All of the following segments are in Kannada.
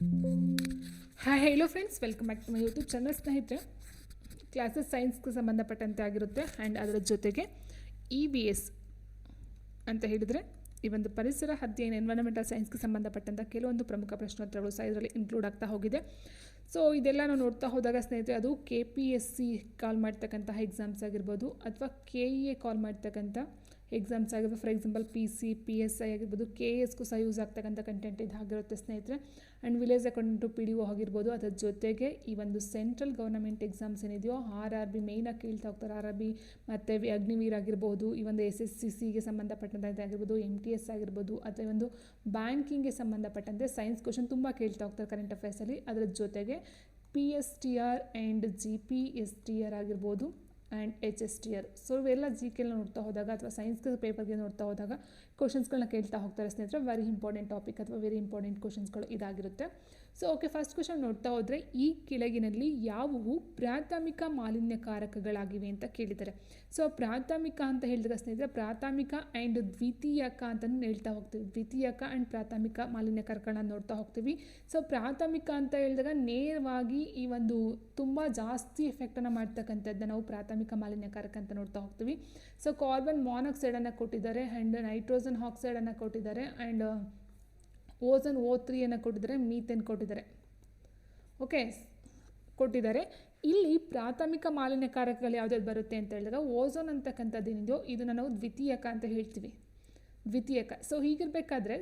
Hi hello friends, welcome back to my YouTube channel. ಸ್ನೇಹಿತರೆ, ಕ್ಲಾಸಸ್ ಸೈನ್ಸ್ಗೆ ಸಂಬಂಧಪಟ್ಟಂತೆ ಆಗಿರುತ್ತೆ. ಆ್ಯಂಡ್ ಅದರ ಜೊತೆಗೆ EVS ಅಂತ ಹೇಳಿದರೆ ಈ ಒಂದು ಪರಿಸರ ಅಧ್ಯಯನ ಎನ್ವೈರನ್ಮೆಂಟಲ್ ಸೈನ್ಸ್ಗೆ ಸಂಬಂಧಪಟ್ಟಂಥ ಕೆಲವೊಂದು ಪ್ರಮುಖ ಪ್ರಶ್ನೋತ್ತರಗಳು ಸಹ ಇದರಲ್ಲಿ ಇನ್ಕ್ಲೂಡ್ ಆಗ್ತಾ ಹೋಗಿದೆ. ಸೊ ಇದೆಲ್ಲ ನಾವು ನೋಡ್ತಾ ಹೋದಾಗ ಸ್ನೇಹಿತರೆ, ಅದು KPSC ಕಾಲ್ ಮಾಡ್ತಕ್ಕಂತಹ ಎಕ್ಸಾಮ್ಸ್ ಆಗಿರ್ಬೋದು, ಅಥವಾ KEA ಕಾಲ್ ಮಾಡ್ತಕ್ಕಂಥ ಎಕ್ಸಾಮ್ಸ್ ಆಗಿರ್ಬೋದು. ಫಾರ್ ಎಕ್ಸಾಂಪಲ್ PC, PSI ಆಗಿರ್ಬೋದು, KSಗೂ ಸಹ ಯೂಸ್ ಆಗ್ತಕ್ಕಂಥ ಕಂಟೆಂಟ್ ಇದಾಗಿರುತ್ತೆ ಸ್ನೇಹಿತರೆ. ಆ್ಯಂಡ್ ವಿಲೇಜ್ ಅಕೌಂಟೆಂಟು PDO ಆಗಿರ್ಬೋದು. ಅದರ ಜೊತೆಗೆ ಈ ಒಂದು ಸೆಂಟ್ರಲ್ ಗೌರ್ನಮೆಂಟ್ ಎಕ್ಸಾಮ್ಸ್ ಏನಿದೆಯೋ RRB ಮೇಯ್ನಾಗಿ ಕೇಳ್ತಾ ಹೋಗ್ತಾರೆ. RRB ಮತ್ತು ಅಗ್ನಿವೀರ್ ಆಗಿರ್ಬೋದು, ಈ ಒಂದು SSCಗೆ ಸಂಬಂಧಪಟ್ಟಂತೆ ಆಗಿರ್ಬೋದು, MTS ಆಗಿರ್ಬೋದು, ಅಥವಾ ಈ ಒಂದು ಬ್ಯಾಂಕಿಂಗ್ಗೆ ಸಂಬಂಧಪಟ್ಟಂತೆ ಸೈನ್ಸ್ ಕ್ವಶನ್ ತುಂಬ ಕೇಳ್ತಾ ಹೋಗ್ತಾರೆ ಕರೆಂಟ್ ಅಫೇರ್ಸಲ್ಲಿ. ಅದರ ಜೊತೆಗೆ PSTR ಆ್ಯಂಡ್ GPSTR ಆಗಿರ್ಬೋದು, ಆ್ಯಂಡ್ HSTR. ಸೊ ಇವೆಲ್ಲ GK ನೋಡ್ತಾ ಹೋದಾಗ ಅಥವಾ ಸೈನ್ಸ್ ಪೇಪರ್ಗೆ ನೋಡ್ತಾ ಹೋದಾಗ ಕ್ವಶನ್ಸ್ಗಳನ್ನ ಕೇಳ್ತಾ ಹೋಗ್ತಾರೆ ಸ್ನೇಹಿತರೆ. ವೆರಿ ಇಂಪಾರ್ಟೆಂಟ್ ಟಾಪಿಕ್ ಅಥವಾ ವೆರಿ ಇಂಪಾರ್ಟೆಂಟ್ ಕ್ವಶನ್ಸ್ಗಳು ಇದಾಗಿರುತ್ತೆ. ಸೊ ಓಕೆ, ಫಸ್ಟ್ ಕ್ವಶನ್ ನೋಡ್ತಾ ಹೋದರೆ, ಈ ಕೆಳಗಿನಲ್ಲಿ ಯಾವುವು ಪ್ರಾಥಮಿಕ ಮಾಲಿನ್ಯಕಾರಕಗಳಾಗಿವೆ ಅಂತ ಕೇಳಿದ್ದಾರೆ. ಸೊ ಪ್ರಾಥಮಿಕ ಅಂತ ಹೇಳಿದಾಗ ಸ್ನೇಹಿತರೆ, ಪ್ರಾಥಮಿಕ ಆ್ಯಂಡ್ ದ್ವಿತೀಯಕ ಅಂತಲೂ ಹೇಳ್ತಾ ಹೋಗ್ತೀವಿ. ದ್ವಿತೀಯಕ ಆ್ಯಂಡ್ ಪ್ರಾಥಮಿಕ ಮಾಲಿನ್ಯಕಾರಕಗಳನ್ನ ನೋಡ್ತಾ ಹೋಗ್ತೀವಿ. ಸೊ ಪ್ರಾಥಮಿಕ ಅಂತ ಹೇಳಿದಾಗ ನೇರವಾಗಿ ಈ ಒಂದು ತುಂಬ ಜಾಸ್ತಿ ಎಫೆಕ್ಟನ್ನು ಮಾಡ್ತಕ್ಕಂಥದ್ದನ್ನ ನಾವು ಪ್ರಾಥಮಿಕ ಮಾಲಿನ್ಯಕಾರಕ ಅಂತ ನೋಡ್ತಾ ಹೋಗ್ತೀವಿ. ಸೊ ಕಾರ್ಬನ್ ಮಾನಾಕ್ಸೈಡನ್ನು ಕೊಟ್ಟಿದ್ದಾರೆ, ಆ್ಯಂಡ್ ನೈಟ್ರೋಜನ್ ಆಕ್ಸೈಡನ್ನು ಕೊಟ್ಟಿದ್ದಾರೆ, ಆ್ಯಂಡ್ ಓಝೋನ್ O3 ಕೊಟ್ಟಿದ್ದಾರೆ, ಮೀಥೇನ್ ಕೊಟ್ಟಿದ್ದಾರೆ. ಓಕೆ, ಕೊಟ್ಟಿದ್ದಾರೆ. ಇಲ್ಲಿ ಪ್ರಾಥಮಿಕ ಮಾಲಿನ್ಯಕಾರಕಗಳು ಯಾವುದ್ಯಾವ್ದು ಬರುತ್ತೆ ಅಂತ ಹೇಳಿದಾಗ, ಓಝೋನ್ ಅಂತಕ್ಕಂಥದ್ದು ಏನಿದೆಯೋ ಇದನ್ನು ನಾವು ದ್ವಿತೀಯಕ ಅಂತ ಹೇಳ್ತೀವಿ. ದ್ವಿತೀಯಕ. ಸೊ ಹೀಗಿರಬೇಕಾದ್ರೆ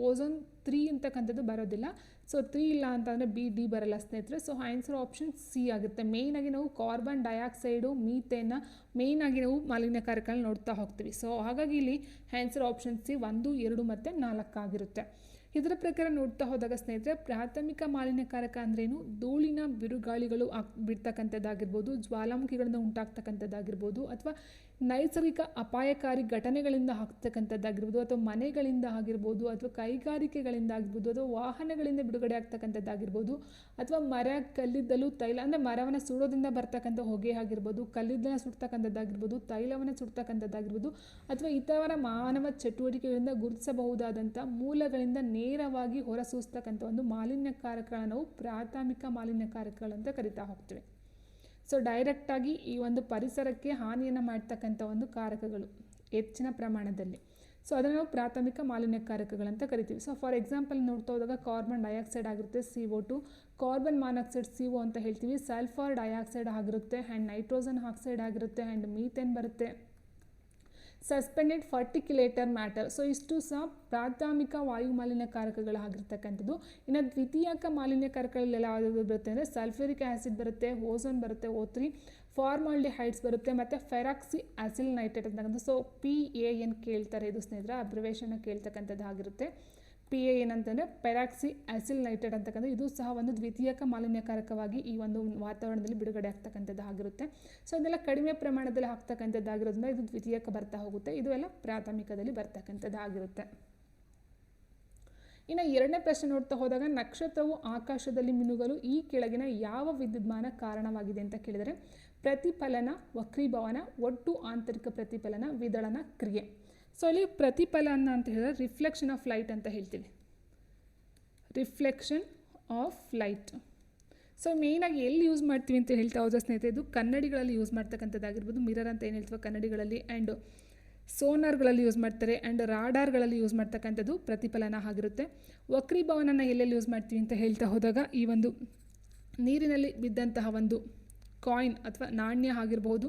ಓಝೋನ್ 3 ಅಂತಕ್ಕಂಥದ್ದು ಬರೋದಿಲ್ಲ. ಸೊ 3 ಇಲ್ಲ ಅಂತಂದರೆ D ಬರಲ್ಲ ಸ್ನೇಹಿತರೆ. ಸೊ ಆನ್ಸರ್ ಆಪ್ಷನ್ C ಆಗುತ್ತೆ. ಮೇಯ್ನಾಗಿ ನಾವು ಕಾರ್ಬನ್ ಡೈಆಕ್ಸೈಡು, ಮೀಥೇನ್ನ ಮೇಯ್ನಾಗಿ ನಾವು ಮಾಲಿನ್ಯಕಾರಕಗಳನ್ನ ನೋಡ್ತಾ ಹೋಗ್ತೀವಿ. ಸೊ ಹಾಗಾಗಿ ಇಲ್ಲಿ ಆನ್ಸರ್ ಆಪ್ಷನ್ C 1, 2 ಮತ್ತು 4 ಆಗಿರುತ್ತೆ. ಇದರ ಪ್ರಕಾರ ನೋಡ್ತಾ ಹೋದಾಗ ಸ್ನೇಹಿತರೆ, ಪ್ರಾಥಮಿಕ ಮಾಲಿನ್ಯಕಾರಕ ಅಂದ್ರೇನು? ಧೂಳಿನ ಬಿರುಗಾಳಿಗಳು ಬಿಡ್ತಕ್ಕಂಥದ್ದಾಗಿರ್ಬೋದು, ಜ್ವಾಲಾಮುಖಿಗಳಿಂದ ಉಂಟಾಗ್ತಕ್ಕಂಥದ್ದಾಗಿರ್ಬೋದು, ಅಥವಾ ನೈಸರ್ಗಿಕ ಅಪಾಯಕಾರಿ ಘಟನೆಗಳಿಂದ ಆಗ್ತಕ್ಕಂಥದ್ದಾಗಿರ್ಬೋದು, ಅಥವಾ ಮನೆಗಳಿಂದ ಆಗಿರ್ಬೋದು, ಅಥವಾ ಕೈಗಾರಿಕೆಗಳಿಂದ ಆಗಿರ್ಬೋದು, ಅಥವಾ ವಾಹನಗಳಿಂದ ಬಿಡುಗಡೆ ಆಗ್ತಕ್ಕಂಥದ್ದಾಗಿರ್ಬೋದು, ಅಥವಾ ಮರ ಕಲ್ಲಿದ್ದಲು ತೈಲ ಅಂದರೆ ಮರವನ್ನು ಸುಡೋದ್ರಿಂದ ಬರ್ತಕ್ಕಂಥ ಹೊಗೆ ಆಗಿರ್ಬೋದು, ಕಲ್ಲಿದ್ದನ್ನು ಸುಡ್ತಕ್ಕಂಥದ್ದಾಗಿರ್ಬೋದು, ತೈಲವನ್ನು ಸುಡ್ತಕ್ಕಂಥದ್ದಾಗಿರ್ಬೋದು, ಅಥವಾ ಇತರ ಮಾನವ ಚಟುವಟಿಕೆಗಳಿಂದ ಗುರುತಿಸಬಹುದಾದಂಥ ಮೂಲಗಳಿಂದ ನೇರವಾಗಿ ಹೊರಸೂಸ್ತಕ್ಕಂಥ ಒಂದು ಮಾಲಿನ್ಯಕಾರಕಗಳನ್ನು ನಾವು ಪ್ರಾಥಮಿಕ ಮಾಲಿನ್ಯಕಾರಕಗಳಂತ ಕರಿತಾ ಹೋಗ್ತೀವಿ. ಸೊ ಡೈರೆಕ್ಟಾಗಿ ಈ ಒಂದು ಪರಿಸರಕ್ಕೆ ಹಾನಿಯನ್ನು ಮಾಡ್ತಕ್ಕಂಥ ಒಂದು ಕಾರಕಗಳು ಹೆಚ್ಚಿನ ಪ್ರಮಾಣದಲ್ಲಿ. ಸೊ ಅದನ್ನು ನಾವು ಪ್ರಾಥಮಿಕ ಮಾಲಿನ್ಯಕಾರಕಗಳಂತ ಕರಿತೀವಿ. ಸೊ ಫಾರ್ ಎಕ್ಸಾಂಪಲ್ ನೋಡ್ತಾ ಹೋದಾಗ ಕಾರ್ಬನ್ ಡೈಆಕ್ಸೈಡ್ ಆಗಿರುತ್ತೆ CO2, ಕಾರ್ಬನ್ ಮಾನಾಕ್ಸೈಡ್ CO ಅಂತ ಹೇಳ್ತೀವಿ, ಸಲ್ಫರ್ ಡೈಆಕ್ಸೈಡ್ ಆಗಿರುತ್ತೆ, ಆ್ಯಂಡ್ ನೈಟ್ರೋಜನ್ ಆಕ್ಸೈಡ್ ಆಗಿರುತ್ತೆ, ಆ್ಯಂಡ್ ಮೀಥೇನ್ ಬರುತ್ತೆ, ಸಸ್ಪೆಂಡೆಡ್ ಫರ್ಟಿಕ್ಯುಲೇಟರ್ ಮ್ಯಾಟರ್. ಸೊ ಇಷ್ಟು ಸಹ ಪ್ರಾಥಮಿಕ ವಾಯು ಮಾಲಿನ್ಯಕಾರಕಗಳಾಗಿರ್ತಕ್ಕಂಥದ್ದು. ಇನ್ನು ದ್ವಿತೀಯಕ ಮಾಲಿನ್ಯಕಾರಕಗಳೆಲ್ಲ ಯಾವ್ದು ಬರುತ್ತೆ ಅಂದರೆ, ಸಲ್ಫ್ಯೂರಿಕ್ ಆ್ಯಸಿಡ್ ಬರುತ್ತೆ, ಓಝೋನ್ ಬರುತ್ತೆ O3, ಫಾರ್ಮಾಲ್ಡಿಹೈಡ್ಸ್ ಬರುತ್ತೆ, ಮತ್ತು ಫೆರಾಕ್ಸಿ ಅಸಿಲ್ ನೈಟ್ರೇಟ್ ಅಂತಕ್ಕಂಥ. ಸೊ PAN ಕೇಳ್ತಾರೆ, ಇದು ಸ್ನೇಹಿತರೆ ಅಬ್ರಿವೇಷನ್ನ ಕೇಳ್ತಕ್ಕಂಥದ್ದು ಆಗಿರುತ್ತೆ. PAN ಅಂತಂದರೆ ಪೆರಾಕ್ಸಿ ಅಸಿಲ್ ನೈಟ್ರೇಟ್ ಅಂತಕ್ಕಂಥ. ಇದು ಸಹ ಒಂದು ದ್ವಿತೀಯಕ ಮಾಲಿನ್ಯಕಾರಕವಾಗಿ ಈ ಒಂದು ವಾತಾವರಣದಲ್ಲಿ ಬಿಡುಗಡೆ ಆಗ್ತಕ್ಕಂಥದ್ದು ಆಗಿರುತ್ತೆ. ಸೊ ಇದೆಲ್ಲ ಕಡಿಮೆ ಪ್ರಮಾಣದಲ್ಲಿ ಆಗ್ತಕ್ಕಂಥದ್ದಾಗಿರೋದ್ರಿಂದ ಇದು ದ್ವಿತೀಯಕ ಬರ್ತಾ ಹೋಗುತ್ತೆ. ಇದು ಎಲ್ಲ ಪ್ರಾಥಮಿಕದಲ್ಲಿ ಬರ್ತಕ್ಕಂಥದ್ದು ಆಗಿರುತ್ತೆ. ಇನ್ನು ಎರಡನೇ ಪ್ರಶ್ನೆ ನೋಡ್ತಾ ಹೋದಾಗ, ನಕ್ಷತ್ರವು ಆಕಾಶದಲ್ಲಿ ಮಿನುಗಲು ಈ ಕೆಳಗಿನ ಯಾವ ವಿದ್ಯುನ್ಮಾನ ಕಾರಣವಾಗಿದೆ ಅಂತ ಕೇಳಿದರೆ, ಪ್ರತಿಫಲನ, ವಕ್ರೀಭವನ, ಒಟ್ಟು ಆಂತರಿಕ ಪ್ರತಿಫಲನ, ವಿದಳನ ಕ್ರಿಯೆ. ಸೊ ಇಲ್ಲಿ ಪ್ರತಿಫಲನ ಅಂತ ಹೇಳಿದ್ರೆ ರಿಫ್ಲೆಕ್ಷನ್ ಆಫ್ ಲೈಟ್ ಅಂತ ಹೇಳ್ತೀವಿ. Reflection of light. ಸೊ ಮೇಯ್ನಾಗಿ ಎಲ್ಲಿ ಯೂಸ್ ಮಾಡ್ತೀವಿ ಅಂತ ಹೇಳ್ತಾ ಹೋದ ಸ್ನೇಹಿತರೆ, ಇದು ಕನ್ನಡಿಗಳಲ್ಲಿ ಯೂಸ್ ಮಾಡ್ತಕ್ಕಂಥದ್ದಾಗಿರ್ಬೋದು, ಮಿರರ್ ಅಂತ ಏನು ಹೇಳ್ತೀವಿ ಕನ್ನಡಿಗಳಲ್ಲಿ, ಆ್ಯಂಡ್ ಸೋನಾರ್ಗಳಲ್ಲಿ ಯೂಸ್ ಮಾಡ್ತಾರೆ, ಆ್ಯಂಡ್ ರಾಡಾರ್ಗಳಲ್ಲಿ ಯೂಸ್ ಮಾಡ್ತಕ್ಕಂಥದ್ದು ಪ್ರತಿಫಲನ ಆಗಿರುತ್ತೆ. ವಕ್ರೀಭವನನ ಎಲ್ಲೆಲ್ಲಿ ಯೂಸ್ ಮಾಡ್ತೀವಿ ಅಂತ ಹೇಳ್ತಾ ಹೋದಾಗ, ಈ ಒಂದು ನೀರಿನಲ್ಲಿ ಬಿದ್ದಂತಹ ಒಂದು ಕಾಯಿನ್ ಅಥವಾ ನಾಣ್ಯ ಆಗಿರ್ಬೋದು,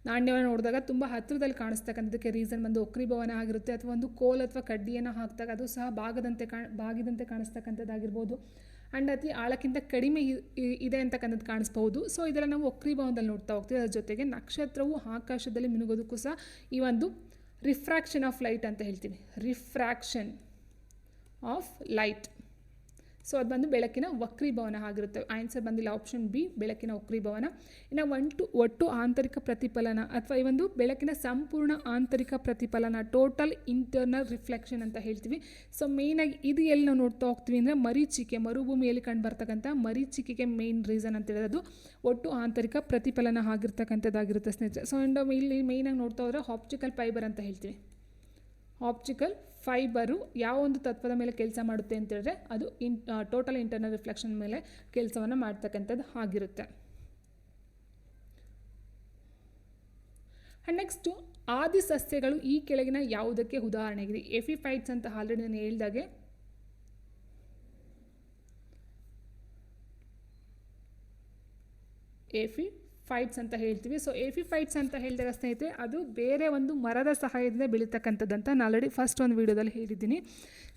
ನಾಣ್ಯವನ್ನು ನೋಡಿದಾಗ ತುಂಬ ಹತ್ತಿರದಲ್ಲಿ ಕಾಣಿಸ್ತಕ್ಕಂಥದ್ದಕ್ಕೆ ರೀಸನ್ ಬಂದು ವಕ್ರೀಭವನ ಆಗಿರುತ್ತೆ. ಅಥವಾ ಒಂದು ಕೋಲ್ ಅಥವಾ ಕಡ್ಡಿಯನ್ನು ಹಾಕಿದಾಗ ಅದು ಸಹ ಬಾಗಿದಂತೆ ಕಾಣಿಸ್ತಕ್ಕಂಥದ್ದಾಗಿರ್ಬೋದು, ಆ್ಯಂಡ್ ಅತಿ ಆಳಕ್ಕಿಂತ ಕಡಿಮೆ ಇದೆ ಅಂತಕ್ಕಂಥದ್ದು ಕಾಣಿಸ್ಬಹುದು. ಸೊ ಇದೆಲ್ಲ ನಾವು ವಕ್ರೀಭವನದಲ್ಲಿ ನೋಡ್ತಾ ಹೋಗ್ತೀವಿ. ಅದರ ಜೊತೆಗೆ ನಕ್ಷತ್ರವು ಆಕಾಶದಲ್ಲಿ ಮಿನುಗೋದಕ್ಕೂ ಸಹ ಈ ಒಂದು ರಿಫ್ರಾಕ್ಷನ್ ಆಫ್ ಲೈಟ್ ಅಂತ ಹೇಳ್ತೀವಿ. Refraction of light. ಸೊ ಅದು ಬಂದು ಬೆಳಕಿನ ವಕ್ರೀಭವನ ಆಗಿರುತ್ತೆ. ಆನ್ಸರ್ ಬಂದಿಲ್ಲ ಆಪ್ಷನ್ B, ಬೆಳಕಿನ ವಕ್ರೀಭವನ. ಇನ್ನು ಒಟ್ಟು ಆಂತರಿಕ ಪ್ರತಿಫಲನ ಅಥವಾ ಈ ಒಂದು ಬೆಳಕಿನ ಸಂಪೂರ್ಣ ಆಂತರಿಕ ಪ್ರತಿಫಲನ, ಟೋಟಲ್ ಇಂಟರ್ನಲ್ ರಿಫ್ಲೆಕ್ಷನ್ ಅಂತ ಹೇಳ್ತೀವಿ. ಸೊ ಮೇಯ್ನಾಗಿ ಇದು ಎಲ್ಲಿ ನಾವು ನೋಡ್ತಾ ಹೋಗ್ತೀವಿ ಅಂದರೆ, ಮರೀಚಿಕೆ, ಮರುಭೂಮಿಯಲ್ಲಿ ಕಂಡು ಬರ್ತಕ್ಕಂಥ ಮರೀಚಿಕೆಗೆ ಮೇಯ್ನ್ ರೀಸನ್ ಅಂತ ಹೇಳೋದು ಒಟ್ಟು ಆಂತರಿಕ ಪ್ರತಿಫಲನ ಆಗಿರ್ತಕ್ಕಂಥದ್ದಾಗಿರುತ್ತೆ ಸ್ನೇಹಿತರೆ. ಸೊ ಇಲ್ಲಿ ಮೇಯ್ನಾಗಿ ನೋಡ್ತಾ ಹೋದರೆ ಆಪ್ಟಿಕಲ್ ಫೈಬರ್ ಅಂತ ಹೇಳ್ತೀವಿ. ಆಪ್ಟಿಕಲ್ ಫೈಬರು ಯಾವ ಒಂದು ತತ್ವದ ಮೇಲೆ ಕೆಲಸ ಮಾಡುತ್ತೆ ಅಂತ ಹೇಳಿದ್ರೆ ಅದು ಟೋಟಲ್ ಇಂಟರ್ನಲ್ ರಿಫ್ಲೆಕ್ಷನ್ ಮೇಲೆ ಕೆಲಸವನ್ನು ಮಾಡ್ತಕ್ಕಂಥದ್ದು ಆಗಿರುತ್ತೆ. ಆ್ಯಂಡ್ ನೆಕ್ಸ್ಟು ಆದಿ ಸಸ್ಯಗಳು ಈ ಕೆಳಗಿನ ಯಾವುದಕ್ಕೆ ಉದಾಹರಣೆಗಿದೆ? ಎಫಿಫೈಟ್ಸ್ ಅಂತ ಆಲ್ರೆಡಿ ನಾನು ಹೇಳಿದಾಗೆ ಎಫಿಫೈಟ್ಸ್ ಅಂತ ಹೇಳ್ತೀವಿ. ಸೊ ಎಫಿಫೈಟ್ಸ್ ಅಂತ ಹೇಳಿದಾಗ ಸ್ನೇಹಿತರೆ ಅದು ಬೇರೆ ಒಂದು ಮರದ ಸಹಾಯದಿಂದ ಬೆಳೀತಕ್ಕಂಥದ್ದಂತ ನಾನು ಆಲ್ರೆಡಿ ಫಸ್ಟ್ ಒಂದು ವೀಡಿಯೋದಲ್ಲಿ ಹೇಳಿದ್ದೀನಿ.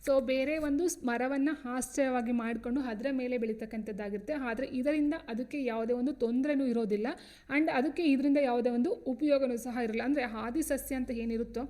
ಸೊ ಬೇರೆ ಒಂದು ಮರವನ್ನು ಆಶ್ರಯವಾಗಿ ಮಾಡಿಕೊಂಡು ಅದರ ಮೇಲೆ ಬೆಳೀತಕ್ಕಂಥದ್ದಾಗಿರುತ್ತೆ. ಆದರೆ ಇದರಿಂದ ಅದಕ್ಕೆ ಯಾವುದೇ ಒಂದು ತೊಂದರೆನೂ ಇರೋದಿಲ್ಲ ಆ್ಯಂಡ್ ಅದಕ್ಕೆ ಇದರಿಂದ ಯಾವುದೇ ಒಂದು ಉಪಯೋಗನೂ ಸಹ ಇರಲ್ಲ. ಅಂದರೆ ಆದಿ ಸಸ್ಯ ಅಂತ ಏನಿರುತ್ತೋ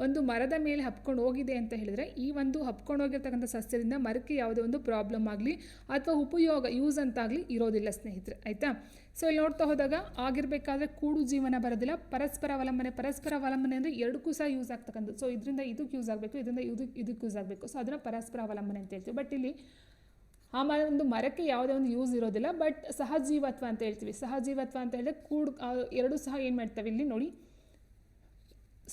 ಒಂದು ಮರದ ಮೇಲೆ ಹಬ್ಕೊಂಡು ಹೋಗಿದೆ ಅಂತ ಹೇಳಿದರೆ ಈ ಒಂದು ಹಬ್ಕೊಂಡು ಹೋಗಿರ್ತಕ್ಕಂಥ ಸಸ್ಯದಿಂದ ಮರಕ್ಕೆ ಯಾವುದೇ ಒಂದು ಪ್ರಾಬ್ಲಮ್ ಆಗಲಿ ಅಥವಾ ಉಪಯೋಗ ಯೂಸ್ ಅಂತಾಗಲಿ ಇರೋದಿಲ್ಲ ಸ್ನೇಹಿತರೆ, ಆಯಿತಾ. ಸೊ ಇಲ್ಲಿ ನೋಡ್ತಾ ಹೋದಾಗ ಆಗಿರಬೇಕಾದ್ರೆ ಕೂಡು ಜೀವನ ಬರೋದಿಲ್ಲ, ಪರಸ್ಪರ ಅವಲಂಬನೆ ಅಂದರೆ ಎರಡಕ್ಕೂ ಸಹ ಯೂಸ್ ಆಗ್ತಕ್ಕಂಥದ್ದು. ಸೊ ಇದರಿಂದ ಇದಕ್ಕೆ ಯೂಸ್ ಆಗಬೇಕು, ಇದರಿಂದ ಇದಕ್ಕೆ ಯೂಸ್ ಆಗಬೇಕು. ಸೊ ಅದನ್ನು ಪರಸ್ಪರ ಅವಲಂಬನೆ ಅಂತ ಹೇಳ್ತೀವಿ. ಬಟ್ ಇಲ್ಲಿ ಆ ಒಂದು ಮರಕ್ಕೆ ಯಾವುದೇ ಒಂದು ಯೂಸ್ ಇರೋದಿಲ್ಲ, ಬಟ್ ಸಹಜೀವತ್ವ ಅಂತ ಹೇಳ್ತೀವಿ. ಸಹಜೀವತ್ವ ಅಂತ ಹೇಳಿದ್ರೆ ಎರಡು ಸಹ ಏನು ಮಾಡ್ತವೆ ಇಲ್ಲಿ ನೋಡಿ.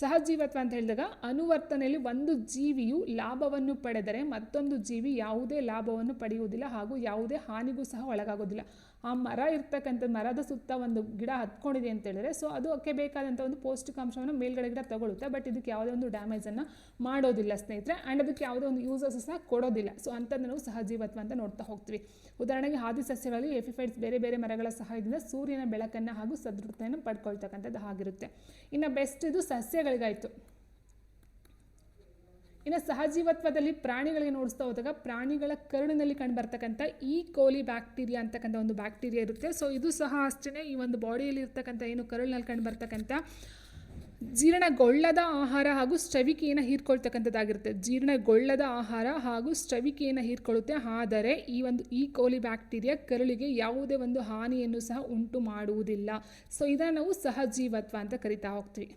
ಸಹಜೀವತ್ವ ಅಂತ ಹೇಳಿದಾಗ ಅನುವರ್ತನೆಯಲ್ಲಿ ಒಂದು ಜೀವಿಯು ಲಾಭವನ್ನು ಪಡೆದರೆ ಮತ್ತೊಂದು ಜೀವಿ ಯಾವುದೇ ಲಾಭವನ್ನು ಪಡೆಯುವುದಿಲ್ಲ ಹಾಗೂ ಯಾವುದೇ ಹಾನಿಗೂ ಸಹ ಒಳಗಾಗೋದಿಲ್ಲ. ಆ ಮರ ಇರ್ತಕ್ಕಂಥದ್ದು ಮರದ ಸುತ್ತ ಒಂದು ಗಿಡ ಹತ್ಕೊಂಡಿದೆ ಅಂತ ಹೇಳಿದ್ರೆ ಸೊ ಅದು ಅದಕ್ಕೆ ಬೇಕಾದಂಥ ಒಂದು ಪೌಷ್ಟಿಕಾಂಶವನ್ನು ಮೇಲ್ಗಡೆ ಗಿಡ ತಗೊಳುತ್ತೆ, ಬಟ್ ಇದಕ್ಕೆ ಯಾವುದೇ ಒಂದು ಡ್ಯಾಮೇಜನ್ನು ಮಾಡೋದಿಲ್ಲ ಸ್ನೇಹಿತರೆ. ಆ್ಯಂಡ್ ಅದಕ್ಕೆ ಯಾವುದೇ ಒಂದು ಯೂಸಸ್ ಸಹ ಕೊಡೋದಿಲ್ಲ. ಸೊ ಅಂಥದ್ದು ನಾವು ಸಹಜೀವತ್ವ ಅಂತ ನೋಡ್ತಾ ಹೋಗ್ತೀವಿ. ಉದಾಹರಣೆಗೆ ಆದಿ ಸಸ್ಯಗಳಲ್ಲಿ ಎಫಿಫೈಟ್ಸ್ ಬೇರೆ ಬೇರೆ ಮರಗಳ ಸಹಾಯದಿಂದ ಸೂರ್ಯನ ಬೆಳಕನ್ನು ಹಾಗೂ ಸದೃಢತೆಯನ್ನು ಪಡ್ಕೊಳ್ತಕ್ಕಂಥದ್ದು ಆಗಿರುತ್ತೆ. ಇನ್ನು ಬೆಸ್ಟ್ ಇದು ಸಸ್ಯಗಳಿಗಾಯಿತು. ಇನ್ನು ಸಹಜೀವತ್ವದಲ್ಲಿ ಪ್ರಾಣಿಗಳಿಗೆ ನೋಡಿಸ್ತಾ ಹೋದಾಗ ಪ್ರಾಣಿಗಳ ಕರುಳಿನಲ್ಲಿ ಕಂಡುಬರ್ತಕ್ಕಂಥ ಈ ಕೋಲಿ ಬ್ಯಾಕ್ಟೀರಿಯಾ ಅಂತಕ್ಕಂಥ ಒಂದು ಬ್ಯಾಕ್ಟೀರಿಯಾ ಇರುತ್ತೆ. ಸೊ ಇದು ಸಹ ಅಷ್ಟೇ ಈ ಒಂದು ಬಾಡಿಯಲ್ಲಿ ಇರ್ತಕ್ಕಂಥ ಏನು ಕರುಳಿನಲ್ಲಿ ಕಂಡುಬರ್ತಕ್ಕಂಥ ಜೀರ್ಣಗೊಳ್ಳದ ಆಹಾರ ಹಾಗೂ ಸ್ರವಿಕೆಯನ್ನು ಹೀರ್ಕೊಳ್ತಕ್ಕಂಥದ್ದಾಗಿರುತ್ತೆ. ಜೀರ್ಣಗೊಳ್ಳದ ಆಹಾರ ಹಾಗೂ ಸ್ರವಿಕೆಯನ್ನು ಹೀರ್ಕೊಳ್ಳುತ್ತೆ. ಆದರೆ ಈ ಒಂದು ಈ ಕೋಲಿ ಬ್ಯಾಕ್ಟೀರಿಯಾ ಕರುಳಿಗೆ ಯಾವುದೇ ಒಂದು ಹಾನಿಯನ್ನು ಸಹ ಉಂಟು ಮಾಡುವುದಿಲ್ಲ. ಸೊ ಇದನ್ನು ನಾವು ಸಹಜೀವತ್ವ ಅಂತ ಕರಿತಾ ಹೋಗ್ತೀವಿ.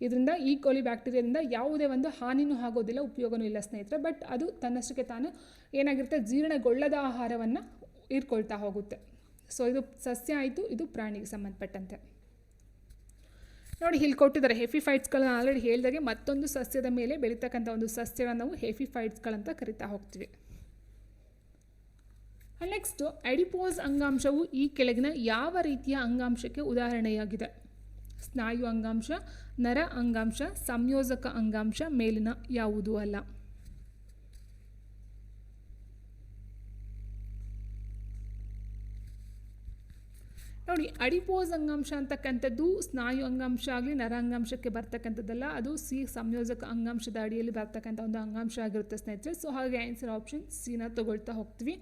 ಇದರಿಂದ ಈ ಕೋಲಿ ಬ್ಯಾಕ್ಟೀರಿಯಾದಿಂದ ಯಾವುದೇ ಒಂದು ಹಾನಿನೂ ಆಗೋದಿಲ್ಲ, ಉಪಯೋಗನೂ ಇಲ್ಲ ಸ್ನೇಹಿತರೆ. ಬಟ್ ಅದು ತನ್ನಷ್ಟಕ್ಕೆ ತಾನು ಏನಾಗಿರುತ್ತೆ ಜೀರ್ಣಗೊಳ್ಳದ ಆಹಾರವನ್ನು ಹೀರ್ಕೊಳ್ತಾ ಹೋಗುತ್ತೆ. ಸೊ ಇದು ಸಸ್ಯ ಆಯಿತು, ಇದು ಪ್ರಾಣಿಗೆ ಸಂಬಂಧಪಟ್ಟಂತೆ. ನೋಡಿ ಇಲ್ಲಿ ಕೊಟ್ಟಿದ್ದಾರೆ ಹೆಫಿಫೈಟ್ಸ್ಗಳನ್ನ ಆಲ್ರೆಡಿ ಹೇಳಿದಾಗೆ ಮತ್ತೊಂದು ಸಸ್ಯದ ಮೇಲೆ ಬೆಳೀತಕ್ಕಂಥ ಒಂದು ಸಸ್ಯವನ್ನು ನಾವು ಹೆಫಿಫೈಟ್ಸ್ಗಳಂತ ಕರಿತಾ ಹೋಗ್ತೀವಿ. ನೆಕ್ಸ್ಟು ಅಡಿಪೋಸ್ ಅಂಗಾಂಶವು ಈ ಕೆಳಗಿನ ಯಾವ ರೀತಿಯ ಅಂಗಾಂಶಕ್ಕೆ ಉದಾಹರಣೆಯಾಗಿದೆ? ಸ್ನಾಯು ಅಂಗಾಂಶ, ನರ ಅಂಗಾಂಶ, ಸಂಯೋಜಕ ಅಂಗಾಂಶ, ಮೇಲಿನ ಯಾವುದೂ ಅಲ್ಲ. ನೋಡಿ ಅಡಿಪೋಸ್ ಅಂಗಾಂಶ ಅಂತಕ್ಕಂಥದ್ದು ಸ್ನಾಯು ಅಂಗಾಂಶ ಆಗಲಿ ನರ ಅಂಗಾಂಶಕ್ಕೆ ಬರ್ತಕ್ಕಂಥದ್ದಲ್ಲ, ಅದು ಸಂಯೋಜಕ ಅಂಗಾಂಶದ ಅಡಿಯಲ್ಲಿ ಬರ್ತಕ್ಕಂಥ ಒಂದು ಅಂಗಾಂಶ ಆಗಿರುತ್ತೆ ಸ್ನೇಹಿತರೆ. ಸೊ ಹಾಗೆ ಆನ್ಸರ್ ಆಪ್ಷನ್ ಸಿನ ತಗೊಳ್ತಾ ಹೋಗ್ತೀವಿ.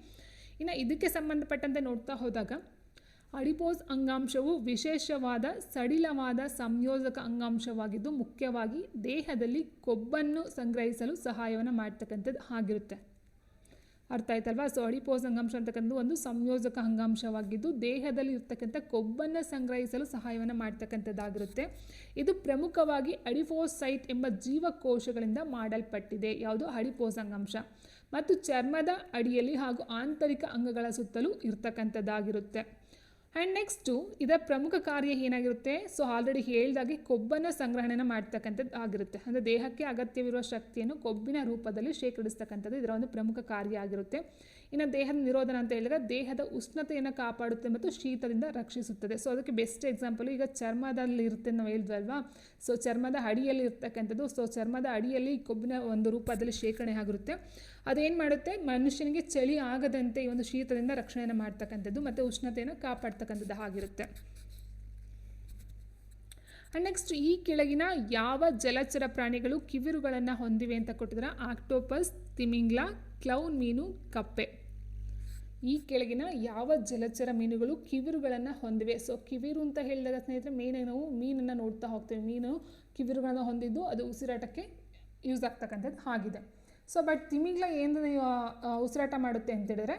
ಇನ್ನು ಇದಕ್ಕೆ ಸಂಬಂಧಪಟ್ಟಂತೆ ನೋಡ್ತಾ ಹೋದಾಗ ಅಡಿಪೋಸ್ ಅಂಗಾಂಶವು ವಿಶೇಷವಾದ ಸಡಿಲವಾದ ಸಂಯೋಜಕ ಅಂಗಾಂಶವಾಗಿದ್ದು ಮುಖ್ಯವಾಗಿ ದೇಹದಲ್ಲಿ ಕೊಬ್ಬನ್ನು ಸಂಗ್ರಹಿಸಲು ಸಹಾಯವನ್ನು ಮಾಡ್ತಕ್ಕಂಥದ್ದು ಆಗಿರುತ್ತೆ. ಅರ್ಥ ಆಯ್ತಲ್ವಾ? ಸೊ ಅಡಿಪೋಸ್ ಅಂಗಾಂಶ ಅಂತಕ್ಕಂಥ ಒಂದು ಸಂಯೋಜಕ ಅಂಗಾಂಶವಾಗಿದ್ದು ದೇಹದಲ್ಲಿ ಇರ್ತಕ್ಕಂಥ ಕೊಬ್ಬನ್ನು ಸಂಗ್ರಹಿಸಲು ಸಹಾಯವನ್ನು ಮಾಡ್ತಕ್ಕಂಥದ್ದಾಗಿರುತ್ತೆ. ಇದು ಪ್ರಮುಖವಾಗಿ ಅಡಿಪೋಸೈಟ್ ಎಂಬ ಜೀವಕೋಶಗಳಿಂದ ಮಾಡಲ್ಪಟ್ಟಿದೆ. ಯಾವುದು? ಅಡಿಪೋಸ್ ಅಂಗಾಂಶ. ಮತ್ತು ಚರ್ಮದ ಅಡಿಯಲ್ಲಿ ಹಾಗೂ ಆಂತರಿಕ ಅಂಗಗಳ ಸುತ್ತಲೂ ಇರ್ತಕ್ಕಂಥದ್ದಾಗಿರುತ್ತೆ. ಆ್ಯಂಡ್ ನೆಕ್ಸ್ಟು ಇದರ ಪ್ರಮುಖ ಕಾರ್ಯ ಏನಾಗಿರುತ್ತೆ? ಸೊ ಆಲ್ರೆಡಿ ಹೇಳಿದಾಗೆ ಕೊಬ್ಬನ್ನು ಸಂಗ್ರಹಣೆಯನ್ನು ಮಾಡ್ತಕ್ಕಂಥದ್ದು ಆಗಿರುತ್ತೆ. ಅಂದರೆ ದೇಹಕ್ಕೆ ಅಗತ್ಯವಿರುವ ಶಕ್ತಿಯನ್ನು ಕೊಬ್ಬಿನ ರೂಪದಲ್ಲಿ ಶೇಖರಿಸ್ತಕ್ಕಂಥದ್ದು ಇದರ ಒಂದು ಪ್ರಮುಖ ಕಾರ್ಯ ಆಗಿರುತ್ತೆ. ಇನ್ನು ದೇಹದ ನಿರೋಧನ ಅಂತ ಹೇಳಿದಾಗ ದೇಹದ ಉಷ್ಣತೆಯನ್ನು ಕಾಪಾಡುತ್ತೆ ಮತ್ತು ಶೀತದಿಂದ ರಕ್ಷಿಸುತ್ತದೆ. ಸೊ ಅದಕ್ಕೆ ಬೆಸ್ಟ್ ಎಕ್ಸಾಂಪಲ್ ಈಗ ಚರ್ಮದಲ್ಲಿ ಇರುತ್ತೆ ನಾವು ಹೇಳಿದ್ವಲ್ವಾ. ಸೊ ಚರ್ಮದ ಅಡಿಯಲ್ಲಿ ಇರ್ತಕ್ಕಂಥದ್ದು. ಸೊ ಚರ್ಮದ ಅಡಿಯಲ್ಲಿ ಕೊಬ್ಬಿನ ಒಂದು ರೂಪದಲ್ಲಿ ಶೇಖರಣೆ ಆಗಿರುತ್ತೆ. ಅದೇನು ಮಾಡುತ್ತೆ? ಮನುಷ್ಯನಿಗೆ ಚಳಿ ಆಗದಂತೆ ಈ ಒಂದು ಶೀತದಿಂದ ರಕ್ಷಣೆಯನ್ನು ಮಾಡ್ತಕ್ಕಂಥದ್ದು ಮತ್ತು ಉಷ್ಣತೆಯನ್ನು ಕಾಪಾಡ್ತಕ್ಕಂಥದ್ದು ಆಗಿರುತ್ತೆ. ನೆಕ್ಸ್ಟ್ ಈ ಕೆಳಗಿನ ಯಾವ ಜಲಚರ ಪ್ರಾಣಿಗಳು ಕಿವಿರುಗಳನ್ನು ಹೊಂದಿವೆ ಅಂತ ಕೊಟ್ಟಿದ್ದಾರೆ? ಆಕ್ಟೋಪಸ್, ತಿಮಿಂಗ್ಲ, ಕ್ಲೌನ್ ಮೀನು, ಕಪ್ಪೆ. ಈ ಕೆಳಗಿನ ಯಾವ ಜಲಚರ ಮೀನುಗಳು ಕಿವಿರುಗಳನ್ನು ಹೊಂದಿವೆ? ಸೊ ಕಿವಿರು ಅಂತ ಹೇಳಿದಾಗ ಸ್ನೇಹಿತರೆ ಮೇನಾಗಿ ನಾವು ಮೀನನ್ನು ನೋಡ್ತಾ ಹೋಗ್ತೇವೆ. ಮೀನು ಕಿವಿರುಗಳನ್ನು ಹೊಂದಿದ್ದು ಅದು ಉಸಿರಾಟಕ್ಕೆ ಯೂಸ್ ಆಗ್ತಕ್ಕಂಥದ್ದು ಆಗಿದೆ. ಸೊ ಬಟ್ ತಿಮಿಂಗ್ಲ ಏನು ಉಸಿರಾಟ ಮಾಡುತ್ತೆ ಅಂತೇಳಿದ್ರೆ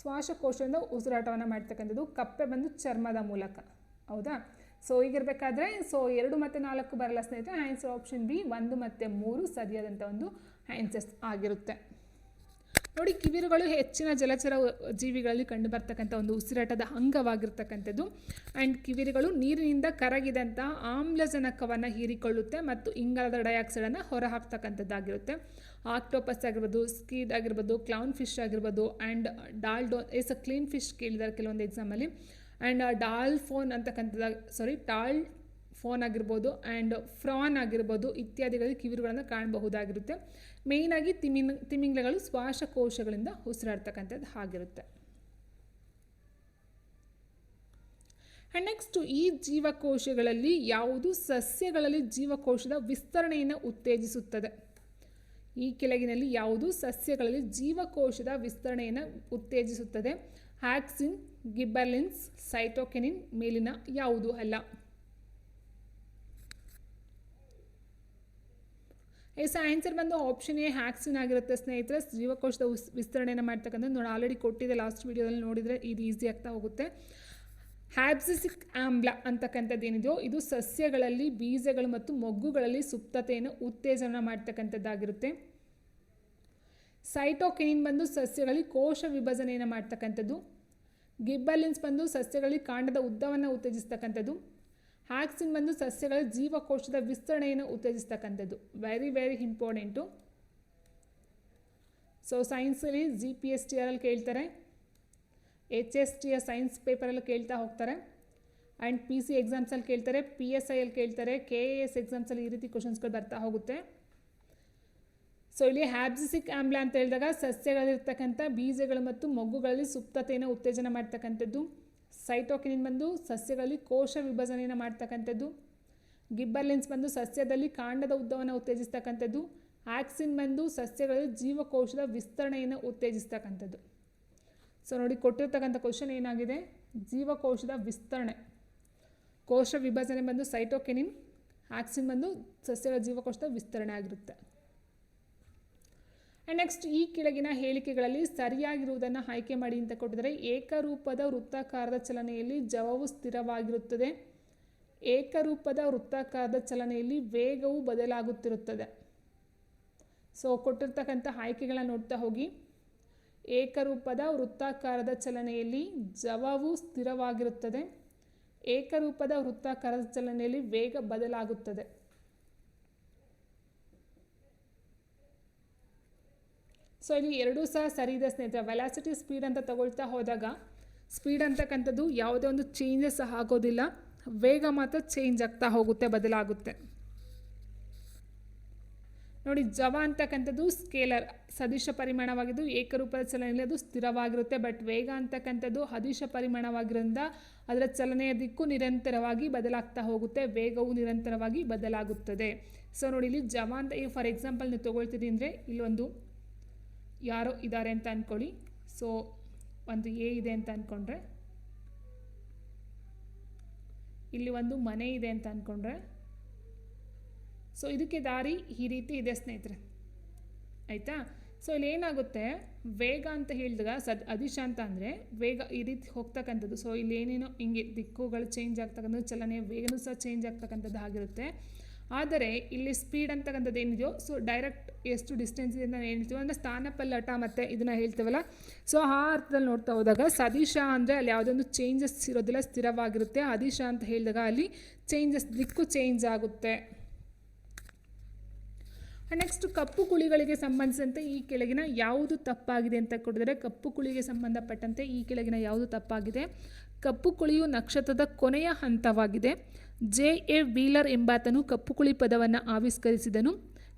ಶ್ವಾಸಕೋಶದಿಂದ ಉಸಿರಾಟವನ್ನು ಮಾಡ್ತಕ್ಕಂಥದ್ದು. ಕಪ್ಪೆ ಬಂದು ಚರ್ಮದ ಮೂಲಕ. ಹೌದಾ? ಸೊ ಈಗಿರಬೇಕಾದ್ರೆ ಸೊ 2 ಮತ್ತು 4 ಬರಲ್ಲ ಸ್ನೇಹಿತರೆ. ಆನ್ಸರ್ ಆಪ್ಷನ್ ಬಿ 1 ಮತ್ತು 3 ಸರಿಯಾದಂಥ ಒಂದು ಆನ್ಸರ್ಸ್ ಆಗಿರುತ್ತೆ. ನೋಡಿ, ಕಿವಿರುಗಳು ಹೆಚ್ಚಿನ ಜಲಚರ ಜೀವಿಗಳಲ್ಲಿ ಕಂಡು ಬರ್ತಕ್ಕಂಥ ಒಂದು ಉಸಿರಾಟದ ಅಂಗವಾಗಿರ್ತಕ್ಕಂಥದ್ದು. ಆ್ಯಂಡ್ ಕಿವಿರುಗಳು ನೀರಿನಿಂದ ಕರಗಿದಂಥ ಆಮ್ಲಜನಕವನ್ನು ಹೀರಿಕೊಳ್ಳುತ್ತೆ ಮತ್ತು ಇಂಗಾಲದ ಡೈಆಕ್ಸೈಡನ್ನು ಹೊರಹಾಕ್ತಕ್ಕಂಥದ್ದಾಗಿರುತ್ತೆ. ಆಕ್ಟೋಪಸ್ ಆಗಿರ್ಬೋದು, ಸ್ಕೀಡ್ ಆಗಿರ್ಬೋದು, ಕ್ಲೌನ್ ಫಿಶ್ ಆಗಿರ್ಬೋದು, ಆ್ಯಂಡ್ ಡಾಲ್ಡೋ ಎಸ್ ಅ ಕ್ಲೀನ್ ಫಿಶ್ ಕೇಳಿದ್ದಾರೆ ಕೆಲವೊಂದು ಎಕ್ಸಾಮಲ್ಲಿ. ಆ್ಯಂಡ್ ಟಾಲ್ ಫೋನ್ ಆಗಿರ್ಬೋದು, ಆ್ಯಂಡ್ ಫ್ರಾನ್ ಆಗಿರ್ಬೋದು ಇತ್ಯಾದಿಗಳಲ್ಲಿ ಕಿವಿರುಗಳನ್ನು ಕಾಣಬಹುದಾಗಿರುತ್ತೆ. ಮೇಯ್ನಾಗಿ ತಿಮಿಂಗ್ಲಗಳು ಶ್ವಾಸಕೋಶಗಳಿಂದ ಉಸಿರಾಡ್ತಕ್ಕಂಥದ್ದು ಆಗಿರುತ್ತೆ. ಆ್ಯಂಡ್ ನೆಕ್ಸ್ಟು, ಈ ಜೀವಕೋಶಗಳಲ್ಲಿ ಯಾವುದು ಸಸ್ಯಗಳಲ್ಲಿ ಜೀವಕೋಶದ ವಿಸ್ತರಣೆಯನ್ನು ಉತ್ತೇಜಿಸುತ್ತದೆ? ಈ ಕೆಳಗಿನಲ್ಲಿ ಯಾವುದು ಸಸ್ಯಗಳಲ್ಲಿ ಜೀವಕೋಶದ ವಿಸ್ತರಣೆಯನ್ನು ಉತ್ತೇಜಿಸುತ್ತದೆ? ಆಕ್ಸಿನ್, ಗಿಬ್ಬರ್ಲಿನ್ಸ್, ಸೈಟೋಕಿನಿನ್, ಮೇಲಿನ ಯಾವುದು ಅಲ್ಲ? ಆನ್ಸರ್ ಬಂದು ಆಪ್ಷನ್ ಎ ಆಕ್ಸಿನ್ ಆಗಿರುತ್ತೆ ಸ್ನೇಹಿತರೆ. ಜೀವಕೋಶದ ವಿಸ್ತರಣೆಯನ್ನು ಮಾಡ್ತಕ್ಕಂಥದ್ದು ನೋಡಿ, ಆಲ್ರೆಡಿ ಕೊಟ್ಟಿದೆ ಲಾಸ್ಟ್ ವಿಡಿಯೋದಲ್ಲಿ ನೋಡಿದರೆ ಇದು ಈಸಿ ಆಗ್ತಾ ಹೋಗುತ್ತೆ. ಹ್ಯಾಬ್ಸಿಸಿಕ್ ಆಮ್ಲ ಅಂತಕ್ಕಂಥದ್ದು ಏನಿದೆಯೋ ಇದು ಸಸ್ಯಗಳಲ್ಲಿ ಬೀಜಗಳು ಮತ್ತು ಮೊಗ್ಗುಗಳಲ್ಲಿ ಸುಪ್ತತೆಯನ್ನು ಉತ್ತೇಜನ ಮಾಡ್ತಕ್ಕಂಥದ್ದಾಗಿರುತ್ತೆ. ಸೈಟೋಕಿನಿನ್ ಬಂದು ಸಸ್ಯಗಳಲ್ಲಿ ಕೋಶ ವಿಭಜನೆಯನ್ನು ಮಾಡ್ತಕ್ಕಂಥದ್ದು. ಗಿಬ್ಬರ್ಲಿನ್ಸ್ ಬಂದು ಸಸ್ಯಗಳಲ್ಲಿ ಕಾಂಡದ ಉದ್ದವನ್ನು ಉತ್ತೇಜಿಸ್ತಕ್ಕಂಥದ್ದು. ಆಕ್ಸಿನ್ ಬಂದು ಸಸ್ಯಗಳ ಜೀವಕೋಶದ ವಿಸ್ತರಣೆಯನ್ನು ಉತ್ತೇಜಿಸ್ತಕ್ಕಂಥದ್ದು. Very very important. ಸೊ ಸೈನ್ಸಲ್ಲಿ GPSTRಲ್ಲಿ ಕೇಳ್ತಾರೆ, HSTಯ ಸೈನ್ಸ್ ಪೇಪರಲ್ಲಿ ಕೇಳ್ತಾ ಹೋಗ್ತಾರೆ, ಆ್ಯಂಡ್ PC ಎಕ್ಸಾಮ್ಸಲ್ಲಿ ಕೇಳ್ತಾರೆ, PSIಯಲ್ಲಿ ಕೇಳ್ತಾರೆ, KAS ಎಕ್ಸಾಮ್ಸಲ್ಲಿ ಈ ರೀತಿ ಕ್ವಶನ್ಸ್ಗಳು ಬರ್ತಾ ಹೋಗುತ್ತೆ. ಸೊ ಇಲ್ಲಿ ಹ್ಯಾಬ್ಸಿಸಿಕ್ ಆಮ್ಲ ಅಂತ ಹೇಳಿದಾಗ ಸಸ್ಯಗಳಿರ್ತಕ್ಕಂಥ ಬೀಜಗಳು ಮತ್ತು ಮೊಗ್ಗುಗಳಲ್ಲಿ ಸುಪ್ತತೆಯನ್ನು ಉತ್ತೇಜನ ಮಾಡ್ತಕ್ಕಂಥದ್ದು. ಸೈಟೋಕಿನಿನ್ ಬಂದು ಸಸ್ಯಗಳಲ್ಲಿ ಕೋಶ ವಿಭಜನೆಯನ್ನು ಮಾಡ್ತಕ್ಕಂಥದ್ದು. ಗಿಬ್ಬರ್ಲಿನ್ಸ್ ಬಂದು ಸಸ್ಯದಲ್ಲಿ ಕಾಂಡದ ಉದ್ದವನ್ನು ಉತ್ತೇಜಿಸ್ತಕ್ಕಂಥದ್ದು. ಆಕ್ಸಿನ್ ಬಂದು ಸಸ್ಯಗಳಲ್ಲಿ ಜೀವಕೋಶದ ವಿಸ್ತರಣೆಯನ್ನು ಉತ್ತೇಜಿಸ್ತಕ್ಕಂಥದ್ದು. ಸೊ ನೋಡಿ, ಕೊಟ್ಟಿರ್ತಕ್ಕಂಥ ಕ್ವಶನ್ ಏನಾಗಿದೆ? ಜೀವಕೋಶದ ವಿಸ್ತರಣೆ, ಕೋಶ ವಿಭಜನೆ ಬಂದು ಸೈಟೋಕಿನಿನ್, ಆಕ್ಸಿನ್ ಬಂದು ಸಸ್ಯಗಳ ಜೀವಕೋಶದ ವಿಸ್ತರಣೆ ಆಗಿರುತ್ತೆ. ಆ್ಯಂಡ್ ನೆಕ್ಸ್ಟ್, ಈ ಕೆಳಗಿನ ಹೇಳಿಕೆಗಳಲ್ಲಿ ಸರಿಯಾಗಿರುವುದನ್ನು ಆಯ್ಕೆ ಮಾಡಿ ಅಂತ ಕೊಟ್ಟಿದ್ದಾರೆ. ಏಕರೂಪದ ವೃತ್ತಾಕಾರದ ಚಲನೆಯಲ್ಲಿ ಜವವು ಸ್ಥಿರವಾಗಿರುತ್ತದೆ. ಏಕರೂಪದ ವೃತ್ತಾಕಾರದ ಚಲನೆಯಲ್ಲಿ ವೇಗವು ಬದಲಾಗುತ್ತಿರುತ್ತದೆ. ಸೊ ಕೊಟ್ಟಿರ್ತಕ್ಕಂಥ ಆಯ್ಕೆಗಳನ್ನ ನೋಡ್ತಾ ಹೋಗಿ. ಏಕರೂಪದ ವೃತ್ತಾಕಾರದ ಚಲನೆಯಲ್ಲಿ ಜವವು ಸ್ಥಿರವಾಗಿರುತ್ತದೆ. ಏಕರೂಪದ ವೃತ್ತಾಕಾರದ ಚಲನೆಯಲ್ಲಿ ವೇಗ ಬದಲಾಗುತ್ತದೆ. ಸೊ ಇಲ್ಲಿ ಎರಡೂ ಸಹ ಸರಿ ಇದೆ ಸ್ನೇಹಿತರೆ. ವೆಲಾಸಿಟಿ ಸ್ಪೀಡ್ ಅಂತ ತಗೊಳ್ತಾ ಹೋದಾಗ ಸ್ಪೀಡ್ ಅಂತಕ್ಕಂಥದ್ದು ಯಾವುದೇ ಒಂದು ಚೇಂಜಸ್ ಆಗೋದಿಲ್ಲ, ವೇಗ ಮಾತ್ರ ಚೇಂಜ್ ಆಗ್ತಾ ಹೋಗುತ್ತೆ, ಬದಲಾಗುತ್ತೆ. ನೋಡಿ, ಜವ ಅಂತಕ್ಕಂಥದ್ದು ಸ್ಕೇಲರ್ ಸದಿಶ ಪರಿಮಾಣವಾಗಿದ್ದು ಏಕರೂಪದ ಚಲನೆಯಲ್ಲಿ ಅದು ಸ್ಥಿರವಾಗಿರುತ್ತೆ. ಬಟ್ ವೇಗ ಅಂತಕ್ಕಂಥದ್ದು ಅದಿಶ ಪರಿಮಾಣವಾಗಿರೋದ್ರಿಂದ ಅದರ ಚಲನೆಯ ದಿಕ್ಕು ನಿರಂತರವಾಗಿ ಬದಲಾಗ್ತಾ ಹೋಗುತ್ತೆ, ವೇಗವು ನಿರಂತರವಾಗಿ ಬದಲಾಗುತ್ತದೆ. ಸೊ ನೋಡಿ, ಇಲ್ಲಿ ಜವ ಅಂತ ಫಾರ್ ಎಕ್ಸಾಂಪಲ್ ನೀವು ತೊಗೊಳ್ತೀರಿ ಅಂದರೆ ಇಲ್ಲೊಂದು ಯಾರೋ ಇದ್ದಾರೆ ಅಂತ ಅಂದ್ಕೊಳ್ಳಿ. ಸೊ ಒಂದು ಎ ಇದೆ ಅಂತ ಅಂದ್ಕೊಂಡ್ರೆ, ಇಲ್ಲಿ ಒಂದು ಮನೆ ಇದೆ ಅಂತ ಅಂದ್ಕೊಂಡ್ರೆ, ಸೊ ಇದಕ್ಕೆ ದಾರಿ ಈ ರೀತಿ ಇದೆ ಸ್ನೇಹಿತರೆ, ಆಯಿತಾ? ಸೊ ಇಲ್ಲಿ ಏನಾಗುತ್ತೆ, ವೇಗ ಅಂತ ಹೇಳಿದಾಗ ಅದಿಶ ಅಂತ ಅಂದರೆ ವೇಗ ಈ ರೀತಿ ಹೋಗ್ತಕ್ಕಂಥದ್ದು. ಸೊ ಇಲ್ಲಿ ಏನೇನೋ ಹಿಂಗೆ ದಿಕ್ಕುಗಳು ಚೇಂಜ್ ಆಗ್ತಕ್ಕಂಥದ್ದು, ಚಲನೆಯ ವೇಗನೂ ಸಹ ಚೇಂಜ್ ಆಗ್ತಕ್ಕಂಥದ್ದು ಆಗಿರುತ್ತೆ. ಆದರೆ ಇಲ್ಲಿ ಸ್ಪೀಡ್ ಅಂತಕ್ಕಂಥದ್ದು ಏನಿದೆಯೋ ಸೊ ಡೈರೆಕ್ಟ್ ಎಷ್ಟು ಡಿಸ್ಟೆನ್ಸ್ ಇದೆ ಅಂತ ಹೇಳ್ತೀವೋ ಅಂದರೆ ಸ್ಥಾನಪಲ್ಲಟ ಮತ್ತು ಇದನ್ನು ಹೇಳ್ತೀವಲ್ಲ, ಸೊ ಆ ಅರ್ಥದಲ್ಲಿ ನೋಡ್ತಾ ಹೋದಾಗ ಸದಿಶ ಅಂದರೆ ಅಲ್ಲಿ ಯಾವುದೊಂದು ಚೇಂಜಸ್ ಇರೋದಿಲ್ಲ, ಸ್ಥಿರವಾಗಿರುತ್ತೆ. ಅದಿಶ ಅಂತ ಹೇಳಿದಾಗ ಅಲ್ಲಿ ಚೇಂಜಸ್, ದಿಕ್ಕು ಚೇಂಜ್ ಆಗುತ್ತೆ. ನೆಕ್ಸ್ಟ್, ಕಪ್ಪು ಕುಳಿಗಳಿಗೆ ಸಂಬಂಧಿಸಿದಂತೆ ಈ ಕೆಳಗಿನ ಯಾವುದು ತಪ್ಪಾಗಿದೆ ಅಂತ ಕೊಟ್ಟಿದ್ದಾರೆ. ಕಪ್ಪು ಕುಳಿಗೆ ಸಂಬಂಧಪಟ್ಟಂತೆ ಈ ಕೆಳಗಿನ ಯಾವುದು ತಪ್ಪಾಗಿದೆ? ಕಪ್ಪು ಕುಳಿಯು ನಕ್ಷತ್ರದ ಕೊನೆಯ ಹಂತವಾಗಿದೆ. J.A. ವೀಲರ್ ಎಂಬಾತನು ಕಪ್ಪು ಕುಳಿ ಪದವನ್ನು ಆವಿಷ್ಕರಿಸಿದನು.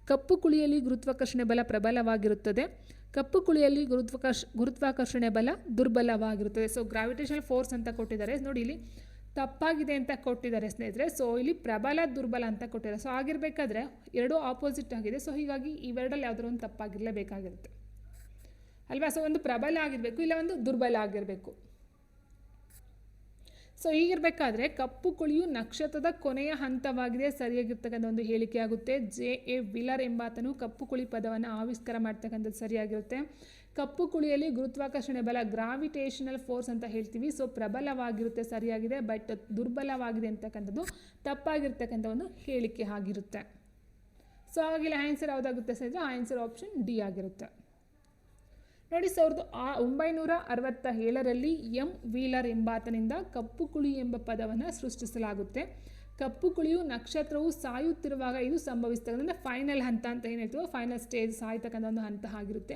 ಕಪ್ಪು ಕುಳಿಯಲ್ಲಿ ಗುರುತ್ವಾಕರ್ಷಣೆ ಬಲ ಪ್ರಬಲವಾಗಿರುತ್ತದೆ. ಕಪ್ಪು ಕುಳಿಯಲ್ಲಿ ಗುರುತ್ವಾಕರ್ಷಣೆ ಬಲ ದುರ್ಬಲವಾಗಿರುತ್ತದೆ. ಸೊ ಗ್ರಾವಿಟೇಷನಲ್ ಫೋರ್ಸ್ ಅಂತ ಕೊಟ್ಟಿದ್ದಾರೆ. ನೋಡಿ, ಇಲ್ಲಿ ತಪ್ಪಾಗಿದೆ ಅಂತ ಕೊಟ್ಟಿದ್ದಾರೆ ಸ್ನೇಹಿತರೆ. ಸೊ ಇಲ್ಲಿ ಪ್ರಬಲ ದುರ್ಬಲ ಅಂತ ಕೊಟ್ಟಿದ್ದಾರೆ. ಸೊ ಆಗಿರಬೇಕಾದ್ರೆ ಎರಡೂ ಆಪೋಸಿಟ್ ಆಗಿದೆ. ಸೊ ಹೀಗಾಗಿ ಇವೆರಡಲ್ಲಿ ಯಾವುದಾದ್ರು ಒಂದು ತಪ್ಪಾಗಿರಲೇಬೇಕಾಗಿರುತ್ತೆ ಅಲ್ವಾ? ಸೊ ಒಂದು ಪ್ರಬಲ ಆಗಿರಬೇಕು, ಇಲ್ಲ ಒಂದು ದುರ್ಬಲ ಆಗಿರಬೇಕು. ಸೊ ಹೀಗಿರಬೇಕಾದ್ರೆ ಕಪ್ಪು ಕುಳಿಯು ನಕ್ಷತ್ರದ ಕೊನೆಯ ಹಂತವಾಗಿದೆ ಸರಿಯಾಗಿರ್ತಕ್ಕಂಥ ಒಂದು ಹೇಳಿಕೆ ಆಗುತ್ತೆ. J.A. ವೀಲರ್ ಎಂಬಾತನು ಕಪ್ಪು ಕುಳಿ ಪದವನ್ನು ಆವಿಷ್ಕಾರ ಮಾಡ್ತಕ್ಕಂಥದ್ದು ಸರಿಯಾಗಿರುತ್ತೆ. ಕಪ್ಪು ಕುಳಿಯಲ್ಲಿ ಗುರುತ್ವಾಕರ್ಷಣೆ ಬಲ ಗ್ರಾವಿಟೇಷನಲ್ ಫೋರ್ಸ್ ಅಂತ ಹೇಳ್ತೀವಿ. ಸೊ ಪ್ರಬಲವಾಗಿರುತ್ತೆ, ಸರಿಯಾಗಿದೆ. ಬಟ್ ದುರ್ಬಲವಾಗಿದೆ ಅಂತಕ್ಕಂಥದ್ದು ತಪ್ಪಾಗಿರ್ತಕ್ಕಂಥ ಒಂದು ಹೇಳಿಕೆ ಆಗಿರುತ್ತೆ. ಸೊ ಹಾಗಾಗಿ ಆನ್ಸರ್ ಯಾವುದಾಗುತ್ತೆ ಸರ್? ಆನ್ಸರ್ ಆಪ್ಷನ್ ಡಿ ಆಗಿರುತ್ತೆ. ನೋಡಿ 1967ರಲ್ಲಿ ಎಂ ವೀಲರ್ ಎಂಬಾತನಿಂದ ಕಪ್ಪು ಕುಳಿ ಎಂಬ ಪದವನ್ನು ಸೃಷ್ಟಿಸಲಾಗುತ್ತೆ. ಕಪ್ಪು ಕುಳಿಯು ನಕ್ಷತ್ರವು ಸಾಯುತ್ತಿರುವಾಗ ಇದು ಸಂಭವಿಸ್ತದೆ. ಫೈನಲ್ ಹಂತ ಅಂತ ಏನು ಹೇಳ್ತೀವೋ, ಫೈನಲ್ ಸ್ಟೇಜ್, ಸಾಯ್ತಕ್ಕಂಥ ಒಂದು ಹಂತ ಆಗಿರುತ್ತೆ.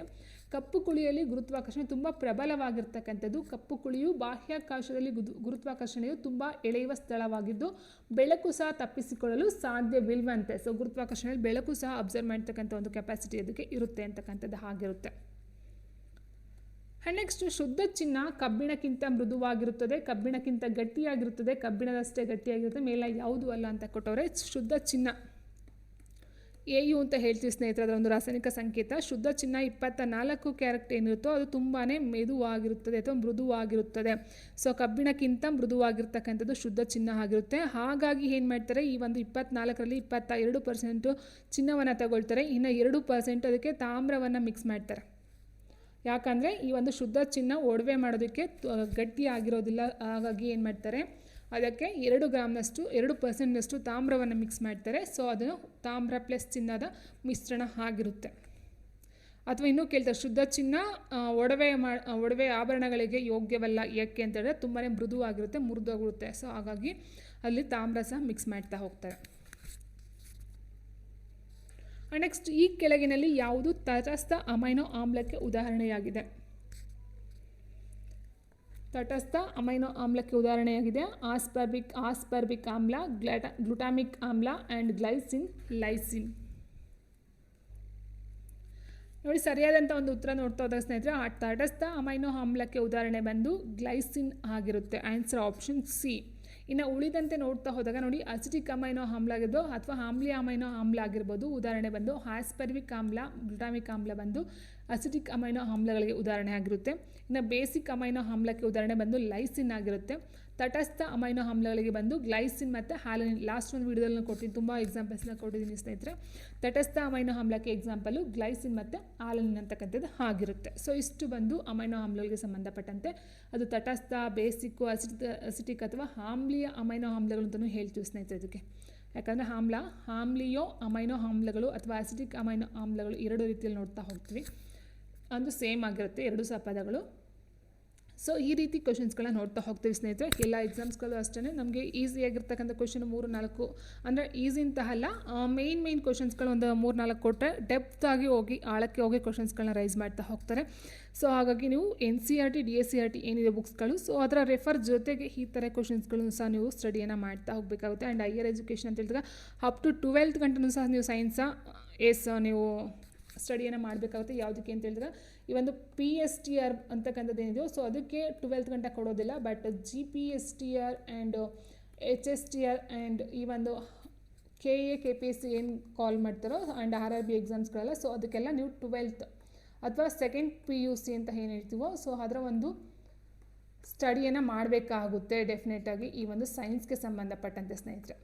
ಕಪ್ಪು ಕುಳಿಯಲ್ಲಿ ಗುರುತ್ವಾಕರ್ಷಣೆ ತುಂಬ ಪ್ರಬಲವಾಗಿರ್ತಕ್ಕಂಥದ್ದು. ಕಪ್ಪು ಕುಳಿಯು ಬಾಹ್ಯಾಕಾಶದಲ್ಲಿ ಗುರುತ್ವಾಕರ್ಷಣೆಯು ತುಂಬ ಎಳೆಯುವ ಸ್ಥಳವಾಗಿದ್ದು ಬೆಳಕು ಸಹ ತಪ್ಪಿಸಿಕೊಳ್ಳಲು ಸಾಧ್ಯವಿಲ್ವಂತೆ. ಸೊ ಗುರುತ್ವಾಕರ್ಷಣೆಯಲ್ಲಿ ಬೆಳಕು ಸಹ ಅಬ್ಸರ್ವ್ ಮಾಡ್ತಕ್ಕಂಥ ಒಂದು ಕೆಪಾಸಿಟಿ ಅದಕ್ಕೆ ಇರುತ್ತೆ ಅಂತಕ್ಕಂಥದ್ದು ಆಗಿರುತ್ತೆ. ನೆಕ್ಸ್ಟ್, ಶುದ್ಧ ಚಿನ್ನ ಕಬ್ಬಿಣಕ್ಕಿಂತ ಮೃದುವಾಗಿರುತ್ತದೆ, ಕಬ್ಬಿಣಕ್ಕಿಂತ ಗಟ್ಟಿಯಾಗಿರುತ್ತದೆ, ಕಬ್ಬಿಣದಷ್ಟೇ ಗಟ್ಟಿಯಾಗಿರುತ್ತೆ, ಮೇಲ ಯಾವುದು ಅಲ್ಲ ಅಂತ ಕೊಟ್ಟವ್ರೆ. ಶುದ್ಧ ಚಿನ್ನ AU ಅಂತ ಹೇಳ್ತೀವಿ ಸ್ನೇಹಿತರೆ, ಅದರ ಒಂದು ರಾಸಾಯನಿಕ ಸಂಕೇತ. ಶುದ್ಧ ಚಿನ್ನ 24 ಕ್ಯಾರೆಟ್ ಏನಿರುತ್ತೋ ಅದು ತುಂಬಾ ಮೆದುವಾಗಿರುತ್ತದೆ ಅಥವಾ ಮೃದುವಾಗಿರುತ್ತದೆ. ಸೊ ಕಬ್ಬಿಣಕ್ಕಿಂತ ಮೃದುವಾಗಿರ್ತಕ್ಕಂಥದ್ದು ಶುದ್ಧ ಚಿನ್ನ ಆಗಿರುತ್ತೆ. ಹಾಗಾಗಿ ಏನು ಮಾಡ್ತಾರೆ, ಈ ಒಂದು 24ರಲ್ಲಿ 22% ಚಿನ್ನವನ್ನು ತಗೊಳ್ತಾರೆ, ಇನ್ನು 2% ಅದಕ್ಕೆ ತಾಮ್ರವನ್ನು ಮಿಕ್ಸ್ ಮಾಡ್ತಾರೆ. ಯಾಕಂದರೆ ಈ ಒಂದು ಶುದ್ಧ ಚಿನ್ನ ಒಡವೆ ಮಾಡೋದಕ್ಕೆ ಗಟ್ಟಿ ಆಗಿರೋದಿಲ್ಲ. ಹಾಗಾಗಿ ಏನು ಮಾಡ್ತಾರೆ, ಅದಕ್ಕೆ 2 ಗ್ರಾಮ್ನಷ್ಟು 2% ತಾಮ್ರವನ್ನು ಮಿಕ್ಸ್ ಮಾಡ್ತಾರೆ. ಸೊ ಅದನ್ನು ತಾಮ್ರ ಪ್ಲಸ್ ಚಿನ್ನದ ಮಿಶ್ರಣ ಆಗಿರುತ್ತೆ. ಅಥವಾ ಇನ್ನೂ ಕೇಳ್ತಾರೆ, ಶುದ್ಧ ಚಿನ್ನ ಒಡವೆ ಆಭರಣಗಳಿಗೆ ಯೋಗ್ಯವಲ್ಲ. ಯಾಕೆ ಅಂತೇಳಿದ್ರೆ ತುಂಬಾ ಮೃದುವಾಗಿರುತ್ತೆ, ಮುರಿದೋಗುತ್ತೆ. ಸೊ ಹಾಗಾಗಿ ಅಲ್ಲಿ ತಾಮ್ರ ಸಹ ಮಿಕ್ಸ್ ಮಾಡ್ತಾ ಹೋಗ್ತಾರೆ. ನೆಕ್ಸ್ಟ್, ಈ ಕೆಳಗಿನಲ್ಲಿ ಯಾವುದು ತಟಸ್ಥ ಅಮೈನೋ ಆಮ್ಲಕ್ಕೆ ಉದಾಹರಣೆಯಾಗಿದೆ? ತಟಸ್ಥ ಅಮೈನೋ ಆಮ್ಲಕ್ಕೆ ಉದಾಹರಣೆಯಾಗಿದೆ ಆಸ್ಪರ್ಬಿಕ್ ಆಮ್ಲ, ಗ್ಲುಟಾಮಿಕ್ ಆಮ್ಲ ಆ್ಯಂಡ್ ಲೈಸಿನ್. ನೋಡಿ, ಸರಿಯಾದಂಥ ಒಂದು ಉತ್ತರ ನೋಡ್ತಾ ಹೋದಾಗ ಸ್ನೇಹಿತರೆ, ಆ ತಟಸ್ಥ ಅಮೈನೋ ಆಮ್ಲಕ್ಕೆ ಉದಾಹರಣೆ ಬಂದು ಗ್ಲೈಸಿನ್ ಆಗಿರುತ್ತೆ. Answer option C. ಇನ್ನು ಉಳಿದಂತೆ ನೋಡ್ತಾ ಹೋದಾಗ ನೋಡಿ, ಅಸಿಟಿಕ್ ಅಮೈನೋ ಆಮ್ಲ ಆಗಿರ್ಬೋದು ಅಥವಾ ಆಮ್ಲೀಯ ಅಮೈನೋ ಆಮ್ಲ ಆಗಿರ್ಬೋದು. ಉದಾಹರಣೆ ಬಂದು ಆಸ್ಪರ್ಬಿಕ್ ಆಮ್ಲ, ಗ್ಲುಟಾಮಿಕ್ ಆಮ್ಲ ಬಂದು ಅಸಿಟಿಕ್ ಅಮೈನೋ ಆಮ್ಲಗಳಿಗೆ ಉದಾಹರಣೆ ಆಗಿರುತ್ತೆ. ಇನ್ನು ಬೇಸಿಕ್ ಅಮೈನೋ ಆಮ್ಲಕ್ಕೆ ಉದಾಹರಣೆ ಬಂದು ಲೈಸಿನ್ ಆಗಿರುತ್ತೆ. ತಟಸ್ಥ ಅಮೈನೋ ಆಮ್ಲಗಳಿಗೆ ಬಂದು ಗ್ಲೈಸಿನ್ ಮತ್ತು ಆಲನಿನ್. ಲಾಸ್ಟ್ ಒಂದು ವಿಡಿಯೋದಲ್ಲಿ ಕೊಟ್ಟಿದ್ದೀನಿ, ತುಂಬ ಎಕ್ಸಾಂಪಲ್ಸ್ನ ಕೊಟ್ಟಿದ್ದೀನಿ ಸ್ನೇಹಿತರೆ. ತಟಸ್ಥ ಅಮೈನೋ ಆಮ್ಲಕ್ಕೆ ಎಕ್ಸಾಂಪಲು ಗ್ಲೈಸಿನ್ ಮತ್ತು ಆಲನಿನ್ ಅಂತಕ್ಕಂಥದ್ದು ಆಗಿರುತ್ತೆ. ಸೊ ಇಷ್ಟು ಬಂದು ಅಮೈನೋ ಆಮ್ಲಗಳಿಗೆ ಸಂಬಂಧಪಟ್ಟಂತೆ ಅದು ತಟಸ್ಥ, ಬೇಸಿಕ್ಕು, ಅಸಿಟಿಕ್ ಅಥವಾ ಆಮ್ಲೀಯ ಅಮೈನೋ ಆಮ್ಲಗಳು ಅಂತಲೂ ಹೇಳ್ತೀವಿ ಸ್ನೇಹಿತರೆ ಇದಕ್ಕೆ. ಯಾಕಂದರೆ ಆಮ್ಲೀಯೋ ಅಮೈನೋ ಆಮ್ಲಗಳು ಅಥವಾ ಅಸಿಟಿಕ್ ಅಮೈನೋ ಆಮ್ಲಗಳು 2 ರೀತಿಯಲ್ಲಿ ನೋಡ್ತಾ ಹೋಗ್ತೀವಿ. ಒಂದು ಸೇಮ್ ಆಗಿರುತ್ತೆ 2 ಸಹ ಪದಗಳು. ಸೊ ಈ ರೀತಿ ಕ್ವಶನ್ಸ್ಗಳನ್ನ ನೋಡ್ತಾ ಹೋಗ್ತೀವಿ ಸ್ನೇಹಿತರೆ. ಎಲ್ಲ ಎಕ್ಸಾಮ್ಸ್ಗಳು ಅಷ್ಟೇ ನಮಗೆ ಈಸಿಯಾಗಿರ್ತಕ್ಕಂಥ ಕ್ವಶನ್ 3-4, ಅಂದರೆ ಈಸಿ ಅಂತ ಅಲ್ಲ, ಮೇನ್ ಕ್ವಶನ್ಸ್ಗಳು ಒಂದು 3-4 ಕೊಟ್ಟರೆ ಡೆಪ್ತ್ ಆಗಿ ಹೋಗಿ ಆಳಕ್ಕೆ ಹೋಗಿ ಕ್ವಶನ್ಸ್ಗಳನ್ನ ರೈಸ್ ಮಾಡ್ತಾ ಹೋಗ್ತಾರೆ. ಸೊ ಹಾಗಾಗಿ ನೀವು NCERT DSCERT ಏನಿದೆ ಬುಕ್ಸ್ಗಳು, ಸೊ ಅದರ ರೆಫರ್ ಜೊತೆಗೆ ಈ ಥರ ಕ್ವಶನ್ಸ್ಗಳನ್ನು ಸಹ ನೀವು ಸ್ಟಡಿಯನ್ನು ಮಾಡ್ತಾ ಹೋಗಬೇಕಾಗುತ್ತೆ. ಆ್ಯಂಡ್ ಹೈಯರ್ ಎಜುಕೇಷನ್ ಅಂತ ಹೇಳಿದಾಗ ಅಪ್ ಟು 12th ಗಂಟೆನೂ ಸಹ ನೀವು ನೀವು ಸ್ಟಡಿಯನ್ನು ಮಾಡಬೇಕಾಗುತ್ತೆ. ಯಾವುದಕ್ಕೆ ಅಂತ ಹೇಳಿದ್ರೆ ಈ ಒಂದು PSTR ಅಂತಕ್ಕಂಥದ್ದು ಏನಿದೆಯೋ, ಸೊ ಅದಕ್ಕೆ 12th ಗಂಟೆ ಕೊಡೋದಿಲ್ಲ. But GPSTR and HSTR and ಈ ಒಂದು KA KPSC ಏನು ಕಾಲ್ ಮಾಡ್ತಾರೋ ಆ್ಯಂಡ್ RRB ಎಕ್ಸಾಮ್ಸ್ಗಳೆಲ್ಲ, ಸೊ ಅದಕ್ಕೆಲ್ಲ ನೀವು 12th ಅಥವಾ 2nd PUC ಅಂತ ಏನು ಹೇಳ್ತೀವೋ, ಸೊ ಅದರ ಒಂದು ಸ್ಟಡಿಯನ್ನು ಮಾಡಬೇಕಾಗುತ್ತೆ ಡೆಫಿನೆಟಾಗಿ ಈ ಒಂದು ಸೈನ್ಸ್ಗೆ ಸಂಬಂಧಪಟ್ಟಂತೆ ಸ್ನೇಹಿತರೆ.